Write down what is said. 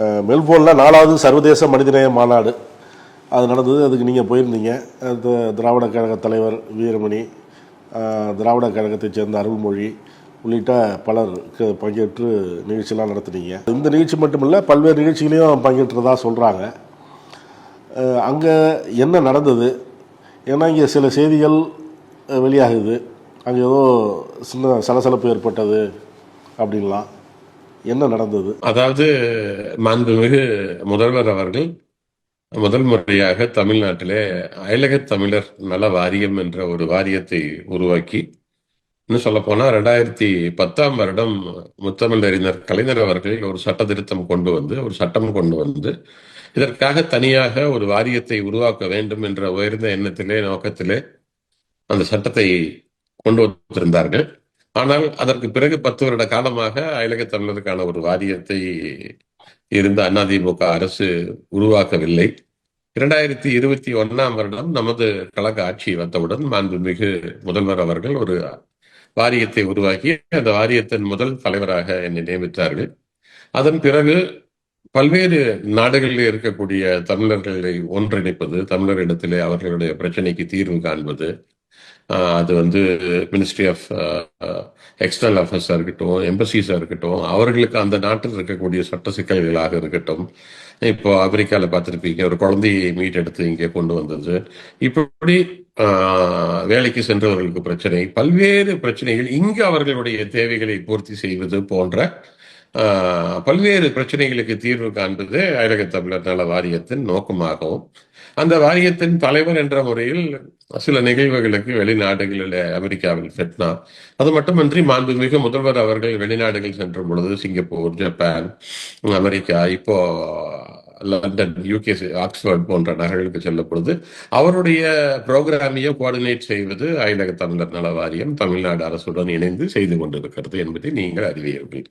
மெல்போர்னில் 4வது சர்வதேச மனிதநேய மாநாடு அது நடந்தது. அதுக்கு நீங்கள் போயிருந்தீங்க. திராவிட கழக தலைவர் வீரமணி, திராவிட கழகத்தைச் சேர்ந்த அருள்மொழி உள்ளிட்ட பலர் பங்கேற்று நிகழ்ச்சியெல்லாம் நடத்துனீங்க. இந்த நிகழ்ச்சி மட்டுமில்லை, பல்வேறு நிகழ்ச்சிகளையும் பங்கேற்றதா சொல்கிறாங்க. அங்கே என்ன நடந்தது? ஏன்னா இங்கே சில செய்திகள் வெளியாகுது, அங்கே ஏதோ சின்ன சலசலப்பு ஏற்பட்டது அப்படின்லாம். என்ன நடந்தது? அதாவது மாண்புமிகு முதல்வர் அவர்கள் முதல் முறையாக தமிழ்நாட்டிலே அயலக தமிழர் நல வாரியம் என்ற ஒரு வாரியத்தை உருவாக்கி, இன்னும் சொல்ல போனா 2010ஆம் வருடம் முத்தமிழறிஞர் கலைஞர் அவர்கள் ஒரு சட்ட திருத்தம் கொண்டு வந்து, ஒரு சட்டம் கொண்டு வந்து, இதற்காக தனியாக ஒரு வாரியத்தை உருவாக்க வேண்டும் என்ற உயர்ந்த எண்ணத்திலே, நோக்கத்திலே அந்த சட்டத்தை கொண்டு வந்திருந்தார்கள். ஆனால் அதற்கு பிறகு 10 வருட காலமாக அயலக தமிழருக்கான ஒரு வாரியத்தை இருந்த அதிமுக அரசு உருவாக்கவில்லை. 2021ஆம் வருடம் நமது கழக ஆட்சி வந்தவுடன் மாண்புமிகு முதல்வர் அவர்கள் ஒரு வாரியத்தை உருவாக்கி அந்த வாரியத்தின் முதல் தலைவராக என்னை நியமித்தார்கள். அதன் பிறகு பல்வேறு நாடுகளில் இருக்கக்கூடிய தமிழர்களை ஒன்றிணைப்பது, தமிழரிடத்திலே அவர்களுடைய பிரச்சனைக்கு தீர்வு காண்பது, அது வந்து மினிஸ்ட்ரி ஆஃப் எக்ஸ்டர்னல் அஃபேர்ஸாக இருக்கட்டும், எம்பசிஸாக இருக்கட்டும், அவர்களுக்கு அந்த நாட்டில் இருக்கக்கூடிய சட்ட சிக்கல்களாக இருக்கட்டும். இப்போ அமெரிக்காவில் பார்த்துருப்பீங்க, ஒரு குழந்தையை மீட்டெடுத்து இங்கே கொண்டு வந்தது. இப்படி வேலைக்கு சென்றவர்களுக்கு பிரச்சனை, பல்வேறு பிரச்சனைகள், இங்கு அவர்களுடைய தேவைகளை பூர்த்தி செய்வது போன்ற பல்வேறு பிரச்சனைகளுக்கு தீர்வு காண்பது அயலக தமிழர் நல வாரியத்தின் நோக்கமாகவும், அந்த வாரியத்தின் தலைவர் என்ற முறையில் சில நிகழ்வுகளுக்கு வெளிநாடுகளில் அமெரிக்காவில் ஃபெட்னா, அது மட்டுமன்றி மாண்புமிகு முதல்வர் அவர்கள் வெளிநாடுகள் சென்ற பொழுது சிங்கப்பூர், ஜப்பான், அமெரிக்கா, இப்போ லண்டன், யூகே, ஆக்ஸ்போர்ட் போன்ற நகர்களுக்கு செல்ல பொழுது அவருடைய புரோகிராமையும் கோஆர்டினேட் செய்வது அயலக தமிழர் நல வாரியம் தமிழ்நாடு அரசுடன் இணைந்து செய்து கொண்டிருக்கிறது என்பதை நீங்கள் அறிவீர்கள்.